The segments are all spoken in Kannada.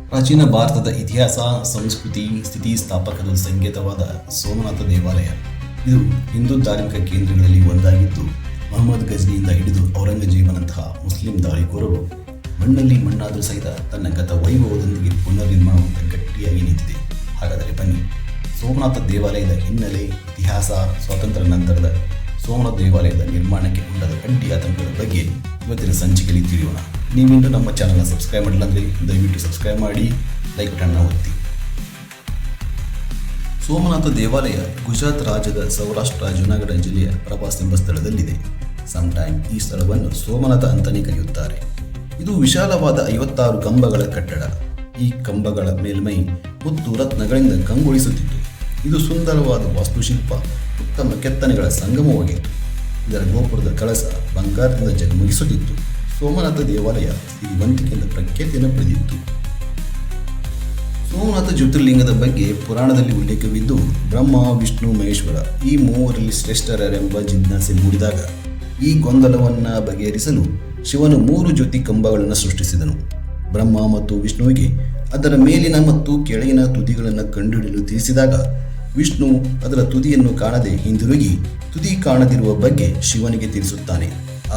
ಪ್ರಾಚೀನ ಭಾರತದ ಇತಿಹಾಸ, ಸಂಸ್ಕೃತಿ, ಸ್ಥಿತಿಸ್ಥಾಪಕದ ಸಂಕೇತವಾದ ಸೋಮನಾಥ ದೇವಾಲಯ ಇದು ಹಿಂದೂ ಧಾರ್ಮಿಕ ಕೇಂದ್ರಗಳಲ್ಲಿ ಒಂದಾಗಿದ್ದು, ಮೊಹಮ್ಮದ್ ಗಜ್ನಿಯಿಂದ ಹಿಡಿದು ಔರಂಗಜೇಬನಂತಹ ಮುಸ್ಲಿಂ ದಾಳಿಕೋರರು ಮಣ್ಣಲ್ಲಿ ಮಣ್ಣಾದರೂ ಸಹಿತ ತನ್ನ ಗತ ವೈಭವದೊಂದಿಗೆ ಪುನರ್ನಿರ್ಮಾಣವಂತ ಗಟ್ಟಿಯಾಗಿ ನಿಂತಿದೆ. ಹಾಗಾದರೆ ಬನ್ನಿ, ಸೋಮನಾಥ ದೇವಾಲಯದ ಹಿನ್ನೆಲೆ, ಇತಿಹಾಸ, ಸ್ವಾತಂತ್ರ್ಯ ನಂತರದ ಸೋಮನಾಥ ದೇವಾಲಯದ ನಿರ್ಮಾಣಕ್ಕೆ ಉಂಟಾದ ಅಡ್ಡಿ ಆತಂಕಗಳ ಬಗ್ಗೆ ಇವತ್ತಿನ ಸಂಚಿಕೆಯಲ್ಲಿ ತಿಳಿಯೋಣ. ನೀವಿಂದು ನಮ್ಮ ಚಾನಲ್ನ ಸಬ್ಸ್ಕ್ರೈಬ್ ಮಾಡಿಲ್ಲ ಅಂದರೆ ದಯವಿಟ್ಟು ಸಬ್ಸ್ಕ್ರೈಬ್ ಮಾಡಿ, ಲೈಕ್ ಬಟನ್ನ ಒತ್ತಿ. ಸೋಮನಾಥ ದೇವಾಲಯ ಗುಜರಾತ್ ರಾಜ್ಯದ ಸೌರಾಷ್ಟ್ರ ಜುನಾಗಢ ಜಿಲ್ಲೆಯ ಪ್ರಭಾಸ್ ಎಂಬ ಸ್ಥಳದಲ್ಲಿದೆ. ಸಮಟೈಮ್ ಈ ಸ್ಥಳವನ್ನು ಸೋಮನಾಥ ಅಂತಲೇ ಕರೆಯುತ್ತಾರೆ. ಇದು ವಿಶಾಲವಾದ 56 ಕಂಬಗಳ ಕಟ್ಟಡ. ಈ ಕಂಬಗಳ ಮೇಲ್ಮೈ ಮುತ್ತು ರತ್ನಗಳಿಂದ ಕಂಗೊಳಿಸುತ್ತಿತ್ತು. ಇದು ಸುಂದರವಾದ ವಾಸ್ತುಶಿಲ್ಪ, ಉತ್ತಮ ಕೆತ್ತನೆಗಳ ಸಂಗಮವಾಗಿತ್ತು. ಇದರ ಗೋಪುರದ ಕಳಸ ಬಂಗಾರದಿಂದ ಜಗಮಗಿಸುತ್ತಿತ್ತು. ಸೋಮನಾಥ ದೇವಾಲಯ ಶ್ರೀಮಂತಿಕೆಯಿಂದ ಪ್ರಖ್ಯಾತಿಯನ್ನು ಪಡೆದಿತ್ತು. ಸೋಮನಾಥ ಜ್ಯೋತಿರ್ಲಿಂಗದ ಬಗ್ಗೆ ಪುರಾಣದಲ್ಲಿ ಉಲ್ಲೇಖವಿದ್ದು, ಬ್ರಹ್ಮ, ವಿಷ್ಣು, ಮಹೇಶ್ವರ ಈ ಮೂವರಲ್ಲಿ ಶ್ರೇಷ್ಠರೆಂಬ ಜಿಜ್ಞಾಸೆ ಮೂಡಿದಾಗ ಈ ಗೊಂದಲವನ್ನು ಬಗೆಹರಿಸಲು ಶಿವನು 3 ಜ್ಯೋತಿ ಕಂಬಗಳನ್ನು ಸೃಷ್ಟಿಸಿದನು. ಬ್ರಹ್ಮ ಮತ್ತು ವಿಷ್ಣುವಿಗೆ ಅದರ ಮೇಲಿನ ಮತ್ತು ಕೆಳಗಿನ ತುದಿಗಳನ್ನು ಕಂಡುಹಿಡಿಯಲು ತಿಳಿಸಿದಾಗ, ವಿಷ್ಣು ಅದರ ತುದಿಯನ್ನು ಕಾಣದೆ ಹಿಂದಿರುಗಿ ತುದಿ ಕಾಣದಿರುವ ಬಗ್ಗೆ ಶಿವನಿಗೆ ತಿಳಿಸುತ್ತಾನೆ.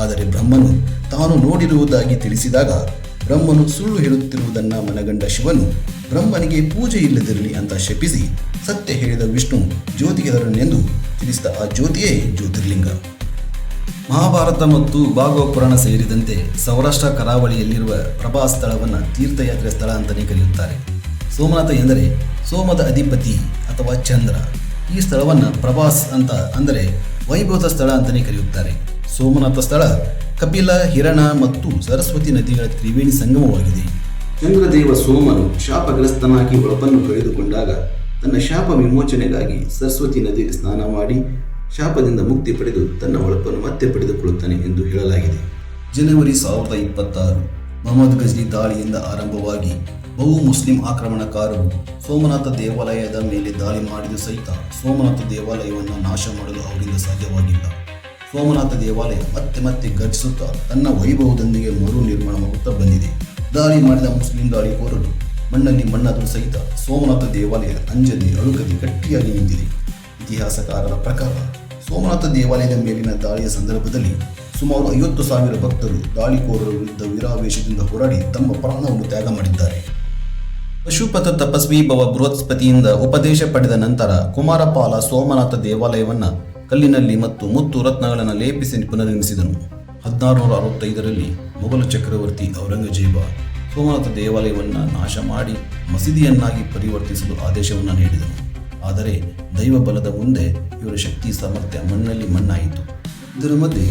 ಆದರೆ ಬ್ರಹ್ಮನು ತಾನು ನೋಡಿರುವುದಾಗಿ ತಿಳಿಸಿದಾಗ, ಬ್ರಹ್ಮನು ಸುಳ್ಳು ಹೇಳುತ್ತಿರುವುದನ್ನು ಮನಗಂಡ ಶಿವನು ಬ್ರಹ್ಮನಿಗೆ ಪೂಜೆ ಇಲ್ಲದಿರಲಿ ಅಂತ ಶಪಿಸಿ, ಸತ್ಯ ಹೇಳಿದ ವಿಷ್ಣು ಜ್ಯೋತಿಗೆದರನೆಂದು ತಿಳಿಸಿದ ಆ ಜ್ಯೋತಿಯೇ ಜ್ಯೋತಿರ್ಲಿಂಗ. ಮಹಾಭಾರತ ಮತ್ತು ಭಾಗವತ ಪುರಾಣ ಸೇರಿದಂತೆ ಸೌರಾಷ್ಟ್ರ ಕರಾವಳಿಯಲ್ಲಿರುವ ಪ್ರಭಾಸ್ ಸ್ಥಳವನ್ನು ತೀರ್ಥಯಾತ್ರೆ ಸ್ಥಳ ಅಂತಲೇ ಕರೆಯುತ್ತಾರೆ. ಸೋಮನಾಥ ಎಂದರೆ ಸೋಮದ ಅಧಿಪತಿ ಅಥವಾ ಚಂದ್ರ. ಈ ಸ್ಥಳವನ್ನು ಪ್ರಭಾಸ್ ಅಂತ ಅಂದರೆ ವೈಭವದ ಸ್ಥಳ ಅಂತಲೇ ಕರೆಯುತ್ತಾರೆ. ಸೋಮನಾಥ ಸ್ಥಳ ಕಪಿಲ, ಹಿರಣ ಮತ್ತು ಸರಸ್ವತಿ ನದಿಗಳ ತ್ರಿವೇಣಿ ಸಂಗಮವಾಗಿದೆ. ಚಂದ್ರದೇವ ಸೋಮನು ಶಾಪಗ್ರಸ್ತನಾಗಿ ಒಳಪನ್ನು ಕಳೆದುಕೊಂಡಾಗ ತನ್ನ ಶಾಪ ವಿಮೋಚನೆಗಾಗಿ ಸರಸ್ವತಿ ನದಿಯಲ್ಲಿ ಸ್ನಾನ ಮಾಡಿ ಶಾಪದಿಂದ ಮುಕ್ತಿ ಪಡೆದು ತನ್ನ ಒಳಪನ್ನು ಮತ್ತೆ ಪಡೆದುಕೊಳ್ಳುತ್ತಾನೆ ಎಂದು ಹೇಳಲಾಗಿದೆ. ಜನವರಿ 1026 ಮೊಹಮ್ಮದ್ ಗಜ್ನಿ ದಾಳಿಯಿಂದ ಆರಂಭವಾಗಿ ಬಹು ಮುಸ್ಲಿಂ ಆಕ್ರಮಣಕಾರರು ಸೋಮನಾಥ ದೇವಾಲಯದ ಮೇಲೆ ದಾಳಿ ಮಾಡಿದ ಸಹಿತ ಸೋಮನಾಥ ದೇವಾಲಯವನ್ನು ನಾಶ ಮಾಡಲು ಅವರಿಂದ ಸಾಧ್ಯವಾಗಿಲ್ಲ. ಸೋಮನಾಥ ದೇವಾಲಯ ಮತ್ತೆ ಮತ್ತೆ ಗರ್ಜಿಸುತ್ತಾ ತನ್ನ ವೈಭವದೊಂದಿಗೆ ಮರು ನಿರ್ಮಾಣವಾಗುತ್ತಾ ಬಂದಿದೆ. ದಾಳಿ ಮಾಡಿದ ಮುಸ್ಲಿಂ ದಾಳಿಕೋರರು ಮಣ್ಣಲ್ಲಿ ಮಣ್ಣಾದರೂ ಸಹಿತ ಸೋಮನಾಥ ದೇವಾಲಯ ಅಂಜದೆ ಅಳುಕದೆ ಗಟ್ಟಿಯಾಗಿ ನಿಂತಿದೆ. ಇತಿಹಾಸಕಾರರ ಪ್ರಕಾರ ಸೋಮನಾಥ ದೇವಾಲಯದ ಮೇಲಿನ ದಾಳಿಯ ಸಂದರ್ಭದಲ್ಲಿ ಸುಮಾರು 50,000 ಭಕ್ತರು ದಾಳಿಕೋರರ ವಿರುದ್ಧ ವೀರಾವೇಶದಿಂದ ಹೋರಾಡಿ ತಮ್ಮ ಪ್ರಾಣವನ್ನು ತ್ಯಾಗ ಮಾಡಿದ್ದಾರೆ. ಪಶುಪತ ತಪಸ್ವಿ ಭವ ಬೃಹಸ್ಪತಿಯಿಂದ ಉಪದೇಶ ಪಡೆದ ನಂತರ ಕುಮಾರಪಾಲ ಸೋಮನಾಥ ದೇವಾಲಯವನ್ನು ಕಲ್ಲಿನಲ್ಲಿ ಮತ್ತು ಮುತ್ತು ರತ್ನಗಳನ್ನು ಲೇಪಿಸಿ ಪುನರ್ನಿರ್ಮಿಸಿದನು. 1665ರಲ್ಲಿ ಮೊಘಲ ಚಕ್ರವರ್ತಿ ಔರಂಗಜೇಬ ಸೋಮನಾಥ ದೇವಾಲಯವನ್ನು ನಾಶ ಮಾಡಿ ಮಸೀದಿಯನ್ನಾಗಿ ಪರಿವರ್ತಿಸಲು ಆದೇಶವನ್ನು ನೀಡಿದನು. ಆದರೆ ದೈವ ಬಲದ ಮುಂದೆ ಇವರ ಶಕ್ತಿ ಸಾಮರ್ಥ್ಯ ಮಣ್ಣಲ್ಲಿ ಮಣ್ಣಾಯಿತು. ಇದರ ಮಧ್ಯೆ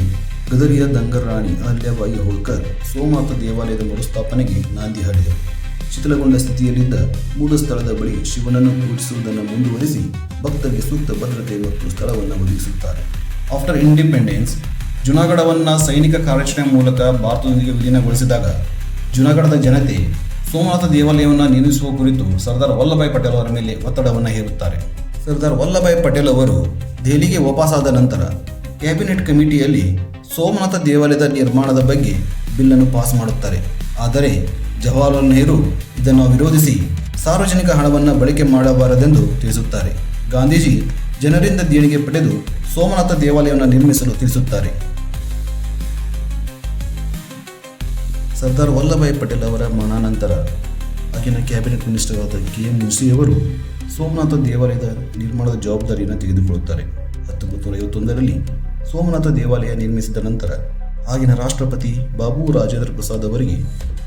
ಗದರಿಯ ದಂಗರ್ ರಾಣಿ ಅಹಲ್ಯಾಬಾಯಿ ಹೋಳ್ಕರ್ ಸೋಮನಾಥ ದೇವಾಲಯದ ಮರುಸ್ಥಾಪನೆಗೆ ನಾಂದಿ ಹಾಡಿದರು. ಶಿಥಿಲಗೊಂಡ ಸ್ಥಿತಿಯಲ್ಲಿದ್ದ ಮೂಲ ಸ್ಥಳದ ಬಳಿ ಶಿವನನ್ನು ಪೂಜಿಸುವುದನ್ನು ಮುಂದುವರಿಸಿ ಭಕ್ತರಿಗೆ ಸೂಕ್ತ ಭದ್ರತೆ ಮತ್ತು ಸ್ಥಳವನ್ನು ಒದಗಿಸುತ್ತಾರೆ. ಆಫ್ಟರ್ ಇಂಡಿಪೆಂಡೆನ್ಸ್ ಜುನಾಗಢವನ್ನು ಸೈನಿಕ ಕಾರ್ಯಾಚರಣೆ ಮೂಲಕ ಭಾರತದೊಂದಿಗೆ ವಿಲೀನಗೊಳಿಸಿದಾಗ ಜುನಾಗಢದ ಜನತೆ ಸೋಮನಾಥ ದೇವಾಲಯವನ್ನು ನಿರ್ಮಿಸುವ ಕುರಿತು ಸರ್ದಾರ್ ವಲ್ಲಭಾಯ್ ಪಟೇಲ್ ಅವರ ಮೇಲೆ ಒತ್ತಡವನ್ನು ಹೇರುತ್ತಾರೆ. ಸರ್ದಾರ್ ವಲ್ಲಭಾಯ್ ಪಟೇಲ್ ಅವರು ದೆಹಲಿಗೆ ವಾಪಸ್ಸಾದ ನಂತರ ಕ್ಯಾಬಿನೆಟ್ ಕಮಿಟಿಯಲ್ಲಿ ಸೋಮನಾಥ ದೇವಾಲಯದ ನಿರ್ಮಾಣದ ಬಗ್ಗೆ ಬಿಲ್ಲನ್ನು ಪಾಸ್ ಮಾಡುತ್ತಾರೆ. ಆದರೆ ಜವಾಹರಲಾಲ್ ನೆಹರು ಇದನ್ನು ವಿರೋಧಿಸಿ ಸಾರ್ವಜನಿಕ ಹಣವನ್ನು ಬಳಕೆ ಮಾಡಬಾರದೆಂದು ತಿಳಿಸುತ್ತಾರೆ. ಗಾಂಧೀಜಿ ಜನರಿಂದ ದೇಣಿಗೆ ಪಡೆದು ಸೋಮನಾಥ ದೇವಾಲಯವನ್ನು ನಿರ್ಮಿಸಲು ತಿಳಿಸುತ್ತಾರೆ. ಸರ್ದಾರ್ ವಲ್ಲಭಾಯ್ ಪಟೇಲ್ ಅವರ ಮರಣಾನಂತರ ಆಗಿನ ಕ್ಯಾಬಿನೆಟ್ ಮಿನಿಸ್ಟರ್ ಆದ KM ಮುನ್ಷಿಯವರು ಸೋಮನಾಥ ದೇವಾಲಯದ ನಿರ್ಮಾಣದ ಜವಾಬ್ದಾರಿಯನ್ನು ತೆಗೆದುಕೊಳ್ಳುತ್ತಾರೆ. 1951ರಲ್ಲಿ ಸೋಮನಾಥ ದೇವಾಲಯ ನಿರ್ಮಿಸಿದ ನಂತರ ಆಗಿನ ರಾಷ್ಟ್ರಪತಿ ಬಾಬು ರಾಜೇಂದ್ರ ಪ್ರಸಾದ್ ಅವರಿಗೆ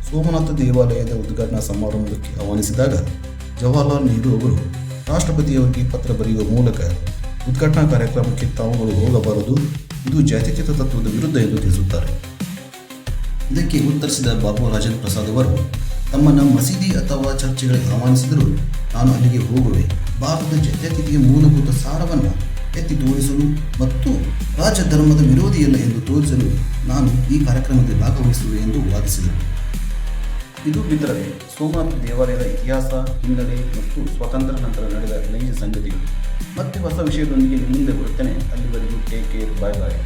ಸೋಮನಾಥ ದೇವಾಲಯದ ಉದ್ಘಾಟನಾ ಸಮಾರಂಭಕ್ಕೆ ಆಹ್ವಾನಿಸಿದಾಗ ಜವಾಹರಲಾಲ್ ನೆಹರು ಅವರು ರಾಷ್ಟ್ರಪತಿಯವರಿಗೆ ಪತ್ರ ಬರೆಯುವ ಮೂಲಕ ಉದ್ಘಾಟನಾ ಕಾರ್ಯಕ್ರಮಕ್ಕೆ ತಾವುಗಳು ಹೋಗಬಾರದು, ಇದು ಜಾತ್ಯತೀತ ತತ್ವದ ವಿರುದ್ಧ ಎಂದು ತಿಳಿಸುತ್ತಾರೆ. ಇದಕ್ಕೆ ಉತ್ತರಿಸಿದ ಬಾಬು ರಾಜೇಂದ್ರ ಪ್ರಸಾದ್ ಅವರು, ತಮ್ಮನ್ನು ಮಸೀದಿ ಅಥವಾ ಚರ್ಚ್ಗಳಿಗೆ ಆಹ್ವಾನಿಸಿದರೂ ನಾನು ಅಲ್ಲಿಗೆ ಹೋಗುವೆ. ಭಾರತದ ಜಾತ್ಯತೀತೆಯ ಮೂಲಭೂತ ಸಾರವನ್ನು ಎತ್ತಿ ತೋರಿಸಲು ಮತ್ತು ರಾಜ್ಯ ಧರ್ಮದ ವಿರೋಧಿಯಲ್ಲ ಎಂದು ತೋರಿಸಲು ನಾನು ಈ ಕಾರ್ಯಕ್ರಮದಲ್ಲಿ ಭಾಗವಹಿಸುವೆ ಎಂದು ವಾದಿಸಿದರು. ಇದು ಬಿಟ್ಟರೆ ಸೋಮನಾಥ ದೇವಾಲಯದ ಇತಿಹಾಸ, ಹಿನ್ನೆಲೆ ಮತ್ತು ಸ್ವಾತಂತ್ರ್ಯ ನಂತರ ನಡೆದ ನೈಜ ಸಂಗತಿಗಳು. ಮತ್ತೆ ಹೊಸ ವಿಷಯದೊಂದಿಗೆ ಮುಂದೆ ಬರುತ್ತೇನೆ. ಅಲ್ಲಿವರೆಗೂ ಟೇಕ್ ಕೇರ್, ಬಾಯ್ ಬಾಯ್.